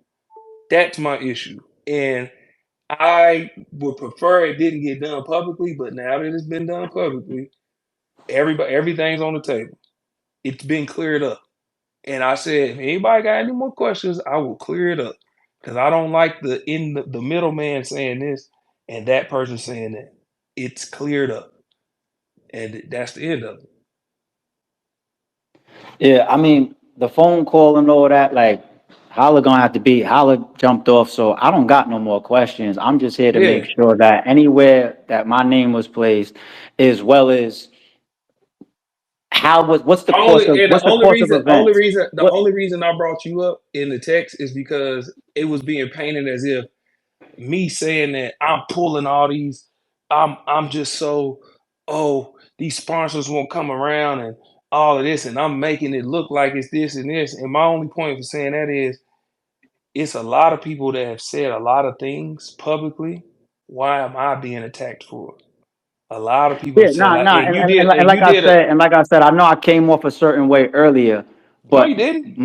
Speaker 2: That's my issue. And I would prefer it didn't get done publicly, but now that it's been done publicly, everything's on the table. It's been cleared up. And I said, if anybody got any more questions, I will clear it up. Because I don't like the middleman saying this and that person saying that. It's cleared up. And that's the end of it.
Speaker 3: Yeah, I mean, the phone call and all that, like, Holla gonna have to be, Holla jumped off, so I don't got no more questions. I'm just here to make
Speaker 2: Yeah.
Speaker 3: sure that anywhere that my name was placed, as well as what's the course
Speaker 2: Only
Speaker 3: of
Speaker 2: and the
Speaker 3: what's the
Speaker 2: only
Speaker 3: course of
Speaker 2: reason, only
Speaker 3: events?
Speaker 2: reason, the
Speaker 3: What?
Speaker 2: only reason I brought you up in the text is because it was being painted as if me saying that I'm pulling all these, I'm just so, oh, these sponsors won't come around and all of this, and I'm making it look like it's this and this. And my only point for saying that is it's a lot of people that have said a lot of things publicly. Why am I being attacked for it? A lot of people
Speaker 3: Yeah,
Speaker 2: have said
Speaker 3: nah,
Speaker 2: like,
Speaker 3: nah, and like I said, I know I came off a certain way earlier,
Speaker 2: no, you
Speaker 3: but
Speaker 2: didn't.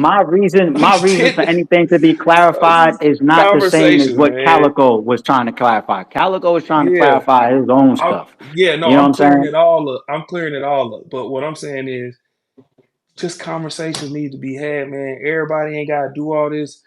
Speaker 2: No,
Speaker 3: my
Speaker 2: you
Speaker 3: reason for
Speaker 2: didn't.
Speaker 3: anything to be
Speaker 2: This
Speaker 3: clarified
Speaker 2: is
Speaker 3: is not the same as
Speaker 2: conversation,
Speaker 3: what
Speaker 2: man.
Speaker 3: Calico was trying to clarify. Calico was trying to
Speaker 2: Yeah.
Speaker 3: clarify his own
Speaker 2: I'm
Speaker 3: stuff.
Speaker 2: yeah, no,
Speaker 3: You know what
Speaker 2: I'm
Speaker 3: I'm
Speaker 2: clearing
Speaker 3: saying?
Speaker 2: it all up. I'm clearing it all up. But what I'm saying is just conversations need to be had, man. Everybody ain't gotta do all this,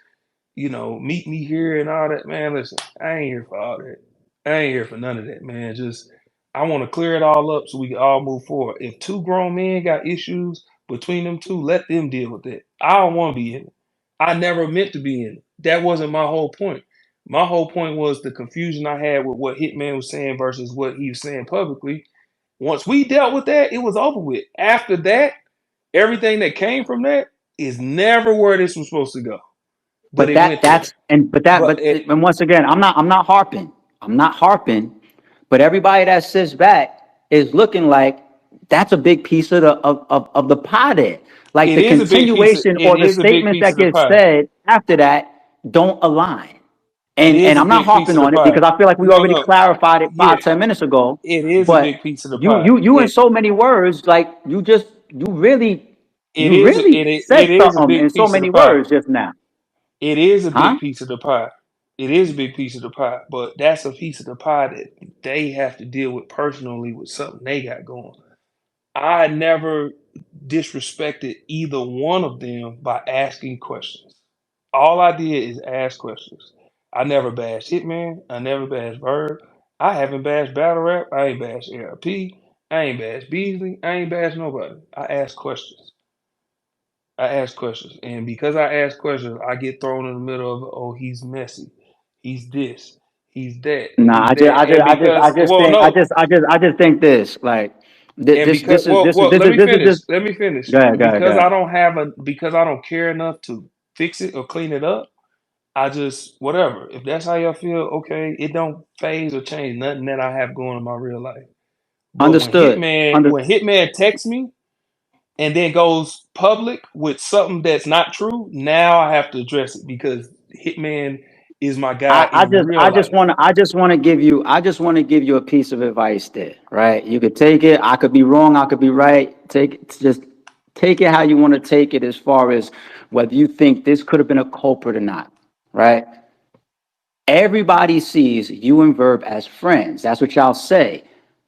Speaker 2: meet me here and all that. Man, listen, I ain't here for all that. I ain't here for none of that, man. Just I want to clear it all up so we can all move forward. If two grown men got issues between them two, let them deal with it. I don't want to be in it. I never meant to be in it. That wasn't my whole point. My whole point was the confusion I had with what Hitman was saying versus what he was saying publicly. Once we dealt with that, it was over with. After that, everything that came from that is never where this was supposed to go. But
Speaker 3: But
Speaker 2: it went there. But it
Speaker 3: and once again, I'm not harping. I'm not harping. But everybody that sits back is looking like that's a big piece of of the pie there. Like
Speaker 2: it
Speaker 3: the
Speaker 2: is a big piece of
Speaker 3: continuation
Speaker 2: it
Speaker 3: or the
Speaker 2: is a big
Speaker 3: statements
Speaker 2: piece
Speaker 3: that
Speaker 2: of the
Speaker 3: get
Speaker 2: pie.
Speaker 3: said after that don't align.
Speaker 2: It is
Speaker 3: And
Speaker 2: a
Speaker 3: I'm not
Speaker 2: big piece
Speaker 3: harping
Speaker 2: of the
Speaker 3: on it
Speaker 2: pie.
Speaker 3: because I feel like we
Speaker 2: No,
Speaker 3: already
Speaker 2: no.
Speaker 3: clarified it
Speaker 2: Yeah,
Speaker 3: 5, 10 minutes ago.
Speaker 2: it is a
Speaker 3: But
Speaker 2: big piece of the pie.
Speaker 3: you in so many words, like
Speaker 2: It
Speaker 3: you
Speaker 2: is
Speaker 3: really
Speaker 2: it
Speaker 3: said
Speaker 2: is a
Speaker 3: something
Speaker 2: big
Speaker 3: in so
Speaker 2: piece of the
Speaker 3: many
Speaker 2: pie.
Speaker 3: words just now,
Speaker 2: It is a
Speaker 3: huh?
Speaker 2: big piece of the pie. It is a big piece of the pie, but that's a piece of the pie that they have to deal with personally with something they got going. I never disrespected either one of them by asking questions. All I did is ask questions. I never bashed Hitman. I never bashed Verb. I haven't bashed battle rap. I ain't bashed ARP. I ain't bashed Beasley. I ain't bashed nobody. I ask questions. I ask questions, and because I ask questions, I get thrown in the middle of, oh, he's messy, he's this, he's that,
Speaker 3: Nah,
Speaker 2: he's that, and because, well, no,
Speaker 3: I just think this, like,
Speaker 2: and because, well, let me finish,
Speaker 3: go ahead, go ahead, go
Speaker 2: because
Speaker 3: ahead.
Speaker 2: because I don't care enough to fix it or clean it up. I just whatever. If that's how y'all feel, okay. It don't phase or change nothing that I have going in my real life. But
Speaker 3: Understood.
Speaker 2: When Hitman texts me and then goes public with something that's not true, now I have to address it because Hitman is my guy in real life.
Speaker 3: I just want to give you a piece of advice there, right? You could take it. I could be wrong. I could be right. Just take it how you want to take it as far as whether you think this could have been a culprit or not, right? Everybody sees you and Verb as friends. That's what y'all say.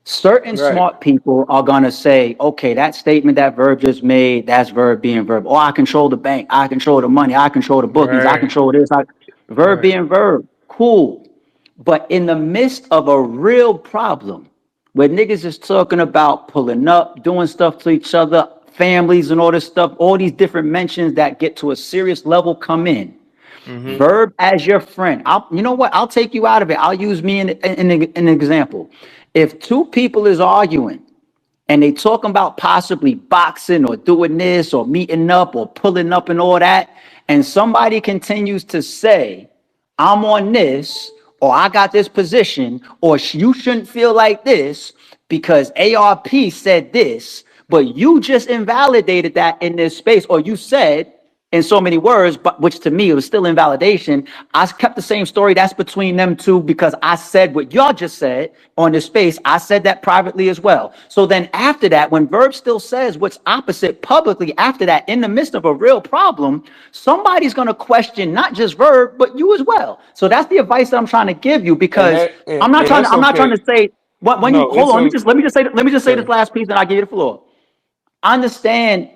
Speaker 3: Certain
Speaker 2: Right.
Speaker 3: smart people are going to say, okay, that statement that Verb just made, that's Verb being Verb. Oh, I control the bank. I control the money. I control the bookies. I
Speaker 2: Right.
Speaker 3: control this. Verb
Speaker 2: Right.
Speaker 3: being Verb. Cool. But in the midst of a real problem where niggas is talking about pulling up, doing stuff to each other, families and all this stuff, all these different mentions that get to a serious level come in.
Speaker 2: Mm-hmm.
Speaker 3: Verb as your friend. You know what? I'll take you out of it. I'll use me in an example. If two people is arguing and they talking about possibly boxing or doing this or meeting up or pulling up and all that, and somebody continues to say, I'm on this, or I got this position, or you shouldn't feel like this because ARP said this, but you just invalidated that in this space, or you said in so many words, but which to me it was still invalidation. I kept the same story. That's between them two because I said what y'all just said on this space. I said that privately as well. So then after that, when Verb still says what's opposite publicly after that, in the midst of a real problem, somebody's going to question not just Verb, but you as well. So that's the advice that I'm trying to give you because
Speaker 2: That's
Speaker 3: I'm not trying
Speaker 2: okay.
Speaker 3: to say when you
Speaker 2: No,
Speaker 3: hold
Speaker 2: it's
Speaker 3: on, let me just say, this
Speaker 2: okay.
Speaker 3: last piece and I'll give you the floor. I understand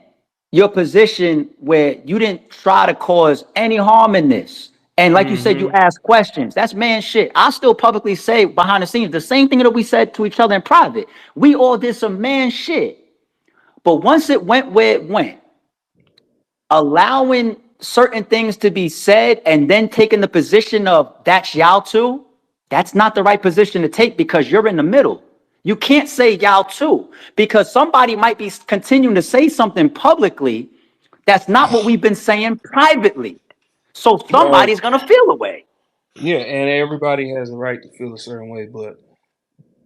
Speaker 3: your position where you didn't try to cause any harm in this. And like you said, you
Speaker 2: Mm-hmm.
Speaker 3: asked questions. That's man shit. I still publicly say behind the scenes the same thing that we said to each other in private. We all did some man shit. But once it went where it went, allowing certain things to be said and then taking the position of that's y'all too, that's not the right position to take because you're in the middle. You can't say y'all too because somebody might be continuing to say something publicly that's not what we've been saying privately. So
Speaker 2: Right.
Speaker 3: somebody's gonna feel a way.
Speaker 2: Yeah, and everybody has a right to feel a certain way, but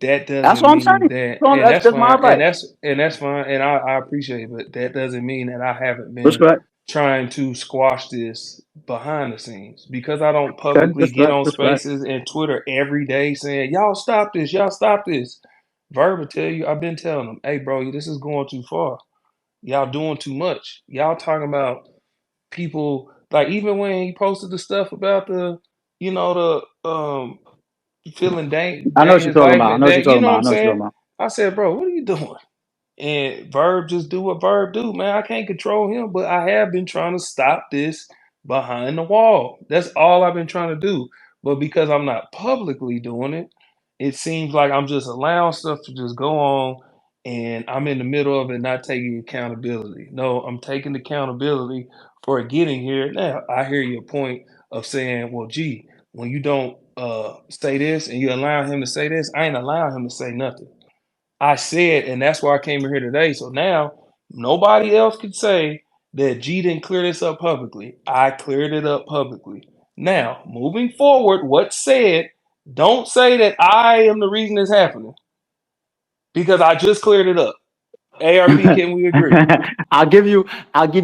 Speaker 2: that
Speaker 3: That's
Speaker 2: doesn't
Speaker 3: what I'm
Speaker 2: mean
Speaker 3: saying.
Speaker 2: that,
Speaker 3: So
Speaker 2: and
Speaker 3: that's
Speaker 2: that's
Speaker 3: just my
Speaker 2: fine,
Speaker 3: advice.
Speaker 2: and that's fine, and I appreciate it, but that doesn't mean that I haven't been
Speaker 3: Respect.
Speaker 2: trying to squash this behind the scenes because I don't
Speaker 3: Okay.
Speaker 2: publicly get
Speaker 3: Respect.
Speaker 2: on
Speaker 3: Respect.
Speaker 2: spaces and Twitter every day saying, y'all stop this. Verb will tell you, I've been telling them, hey, bro, this is going too far. Y'all doing too much. Y'all talking about people, like even when he posted the stuff about the feeling
Speaker 3: I know what you're
Speaker 2: his
Speaker 3: talking
Speaker 2: wife
Speaker 3: about. I
Speaker 2: and
Speaker 3: know what you're
Speaker 2: dang, you
Speaker 3: talking
Speaker 2: know what
Speaker 3: about. I
Speaker 2: I'm
Speaker 3: know what you're
Speaker 2: saying?
Speaker 3: talking about.
Speaker 2: I said, bro, what are you doing? And Verb just do what Verb do, man. I can't control him, but I have been trying to stop this behind the wall. That's all I've been trying to do. But because I'm not publicly doing it, it seems like I'm just allowing stuff to just go on and I'm in the middle of it not taking accountability. No, I'm taking accountability for it getting here. Now, I hear your point of saying, well, gee, when you don't say this and you allow him to say this, I ain't allowing him to say nothing. I said, and that's why I came in here today. So now nobody else could say that G didn't clear this up publicly. I cleared it up publicly. Now, moving forward, what's said, don't say that I am the reason it's happening because I just cleared it up. ARP, can we agree?
Speaker 3: I'll give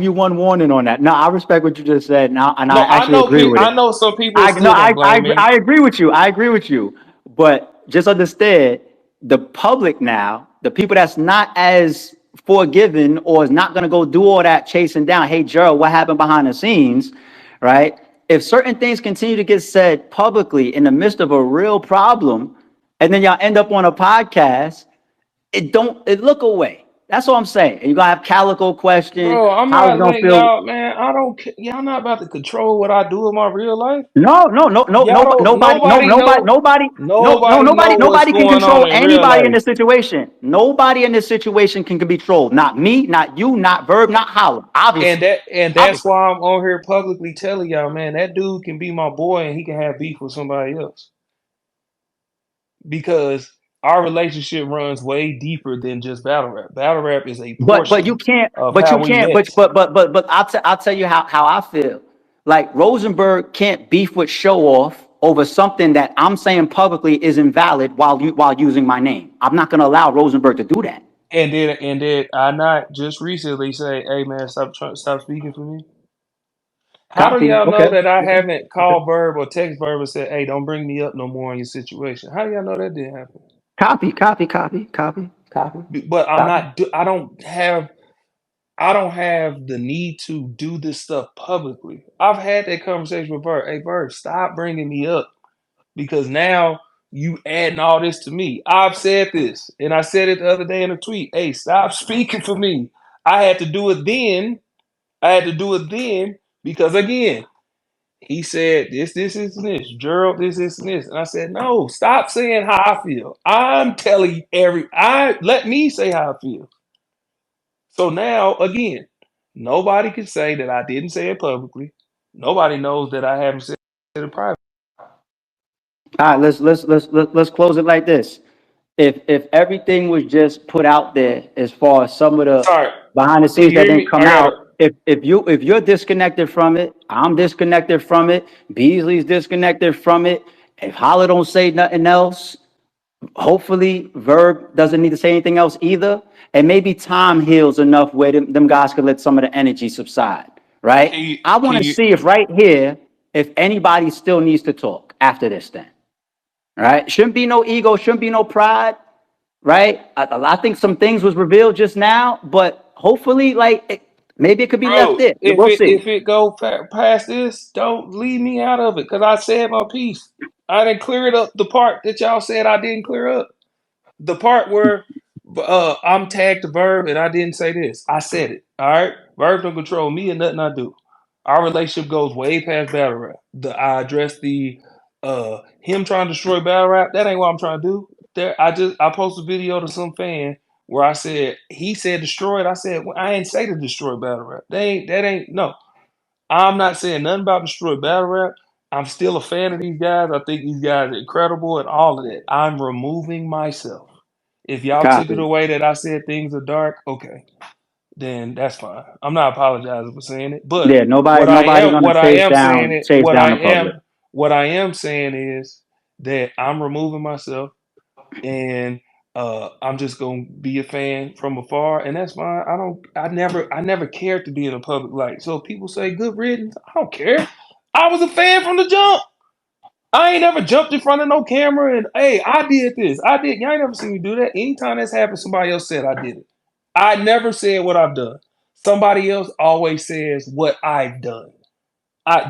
Speaker 3: you one warning on that. No, I respect what you just said. Now, and I
Speaker 2: No,
Speaker 3: actually agree with it.
Speaker 2: I know some people still gonna blame me.
Speaker 3: I agree with you. I agree with you. But just understand the public now, the people that's not as forgiving or is not going to go do all that chasing down. Hey, Gerald, what happened behind the scenes? Right? If certain things continue to get said publicly in the midst of a real problem, and then y'all end up on a podcast, it look away. That's all I'm saying. And you're gonna have Calico question
Speaker 2: Bro, I'm
Speaker 3: how it's
Speaker 2: not
Speaker 3: gonna
Speaker 2: letting
Speaker 3: feel.
Speaker 2: y'all, man. I don't. Y'all not about to control what I do in my real life.
Speaker 3: No, no, no, no,
Speaker 2: Y'all
Speaker 3: no,
Speaker 2: don't.
Speaker 3: nobody, no,
Speaker 2: Nobody
Speaker 3: nobody,
Speaker 2: know.
Speaker 3: nobody,
Speaker 2: Nobody know what's
Speaker 3: nobody can
Speaker 2: going on
Speaker 3: control
Speaker 2: in real
Speaker 3: anybody in
Speaker 2: life.
Speaker 3: this situation. Nobody in this situation can be controlled. Not me, not you, not Verb, not Howard. Obviously,
Speaker 2: And that's
Speaker 3: obviously.
Speaker 2: why I'm on here publicly telling y'all, man, that dude can be my boy and he can have beef with somebody else because our relationship runs way deeper than just battle rap. Battle rap is a
Speaker 3: But you
Speaker 2: portion
Speaker 3: can't,
Speaker 2: of
Speaker 3: but
Speaker 2: how
Speaker 3: you
Speaker 2: we
Speaker 3: can't,
Speaker 2: met.
Speaker 3: but I'll tell you how I feel. Like Rosenberg can't beef with show off over something that I'm saying publicly is invalid while using my name. I'm not gonna allow Rosenberg to do that.
Speaker 2: And then I not just recently say, hey man, stop speaking for me. How do
Speaker 3: Copy.
Speaker 2: y'all know
Speaker 3: Okay.
Speaker 2: that I
Speaker 3: Okay.
Speaker 2: haven't
Speaker 3: Okay.
Speaker 2: called Verb or text Verb and said, hey, don't bring me up no more in your situation? How do y'all know that didn't happen?
Speaker 3: Copy. Copy. Copy. Copy. Copy.
Speaker 2: But I'm
Speaker 3: Copy.
Speaker 2: not. I don't have the need to do this stuff publicly. I've had that conversation with Verb. Hey, Verb, stop bringing me up because now you adding all this to me. I've said this, and I said it the other day in a tweet. Hey, stop speaking for me. I had to do it then. I had to do it then because again, he said this, and this. Gerald, this, and this. And I said, no, stop saying how I feel. I'm telling I let me say how I feel. So now, again, nobody can say that I didn't say it publicly. Nobody knows that I haven't said it in private.
Speaker 3: All right. Let's close it like this. If everything was just put out there as far as some of the
Speaker 2: Sorry,
Speaker 3: behind the
Speaker 2: can
Speaker 3: scenes
Speaker 2: you
Speaker 3: that
Speaker 2: hear
Speaker 3: didn't
Speaker 2: me?
Speaker 3: come out, if you're disconnected from it, I'm disconnected from it. Beasley's disconnected from it. If Holler don't say nothing else, hopefully Verb doesn't need to say anything else either. And maybe time heals enough where them guys could let some of the energy subside. Right?
Speaker 2: Can you
Speaker 3: I want
Speaker 2: can
Speaker 3: to
Speaker 2: you
Speaker 3: see if right here, if anybody still needs to talk after this then. Right? Shouldn't be no ego, shouldn't be no pride, right? I think some things was revealed just now, but hopefully, maybe it could be left
Speaker 2: bro,
Speaker 3: there.
Speaker 2: if
Speaker 3: We'll
Speaker 2: it
Speaker 3: see.
Speaker 2: if it go past this, don't leave me out of it because I said my piece. I didn't clear it up the part that y'all said I didn't clear up. The part where I'm tagged to Verb and I didn't say this. I said it. All right. Verb don't control me and nothing I do. Our relationship goes way past battle rap. I addressed the him trying to destroy battle rap. That ain't what I'm trying to do. I posted a video to some fan where I said he said destroy it. I said well, I ain't say to destroy battle rap. That ain't no. I'm not saying nothing about destroy battle rap. I'm still a fan of these guys. I think these guys are incredible and all of that. I'm removing myself. If y'all took it
Speaker 3: Copy.
Speaker 2: away that I said things are dark, okay, then that's fine. I'm not apologizing for saying it. But
Speaker 3: Yeah, nobody gonna
Speaker 2: what I am saying it,
Speaker 3: chase down the public.
Speaker 2: what I am saying is that I'm removing myself and I'm just gonna be a fan from afar, and that's fine. I never cared to be in a public light. So if people say good riddance, I don't care. I was a fan from the jump. I ain't never jumped in front of no camera and hey, I did this. I did. Y'all ain't never seen me do that. Anytime that's happened, somebody else said I did it. I never said what I've done. Somebody else always says what I've done.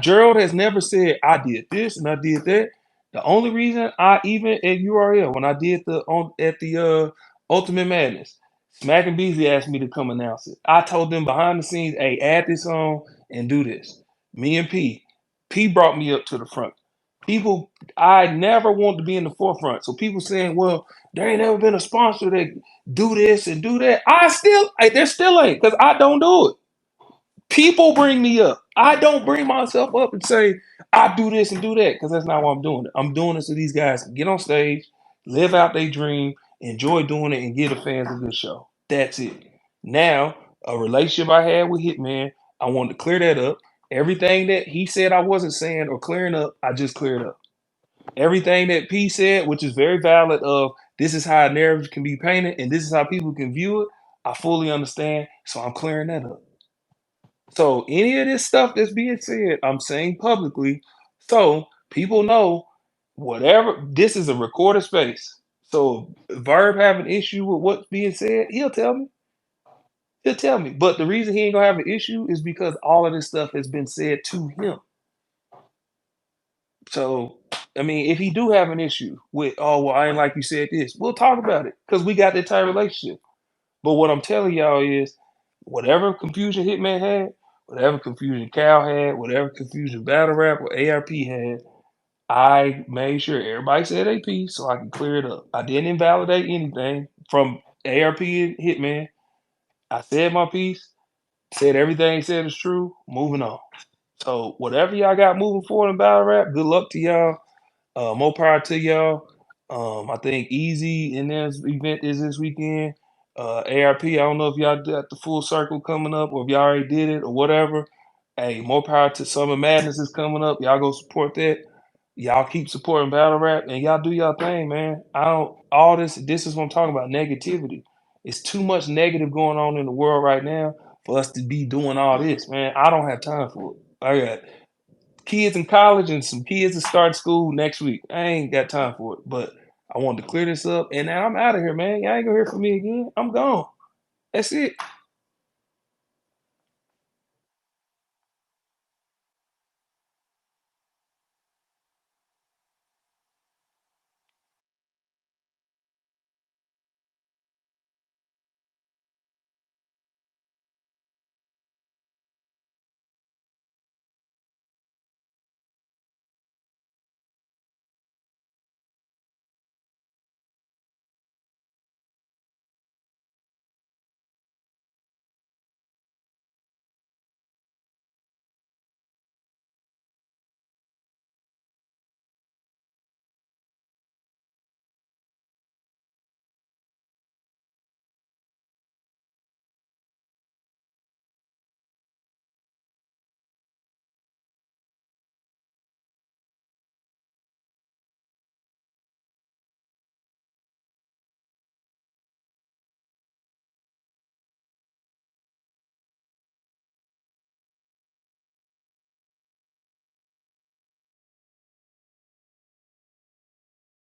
Speaker 2: Gerald has never said I did this and I did that. The only reason I even at URL when I did the on at the Ultimate Madness, Smack and Beasley asked me to come announce it. I told them behind the scenes, hey, add this on and do this. Me and P. P brought me up to the front. People, I never wanted to be in the forefront. So people saying, well, there ain't never been a sponsor that do this and do that. There still ain't because I don't do it. People bring me up. I don't bring myself up and say I do this and do that because that's not why I'm doing it. I'm doing it so these guys can get on stage, live out their dream, enjoy doing it, and give the fans a good show. That's it. Now, a relationship I had with Hitman, I wanted to clear that up. Everything that he said I wasn't saying or clearing up, I just cleared up. Everything that P said, which is very valid, of this is how a narrative can be painted and this is how people can view it, I fully understand. So I'm clearing that up. So any of this stuff that's being said, I'm saying publicly, so people know whatever. This is a recorded space. So if Verb have an issue with what's being said, he'll tell me. He'll tell me. But the reason he ain't gonna have an issue is because all of this stuff has been said to him. So I mean, if he do have an issue with, oh well, I ain't like you said this, we'll talk about it because we got that type of relationship. But what I'm telling y'all is, whatever confusion Hitman had, whatever confusion Cal had, whatever confusion Battle Rap or ARP had, I made sure everybody said their piece so I could clear it up. I didn't invalidate anything from ARP and Hitman. I said my piece, said everything said is true, moving on. So whatever y'all got moving forward in battle rap, good luck to y'all. More power to y'all. I think Easy in this event is this weekend. ARP, I don't know if y'all got the full circle coming up or if y'all already did it or whatever. Hey, more power to Summer Madness is coming up. Y'all go support that. Y'all keep supporting battle rap and y'all do y'all thing, man. I don't all this is what I'm talking about, negativity. It's too much negative going on in the world right now for us to be doing all this, man. I don't have time for it. I got kids in college and some kids to start school next week. I ain't got time for it. But I wanted to clear this up and now I'm out of here, man. Y'all ain't gonna hear from me again. I'm gone. That's it.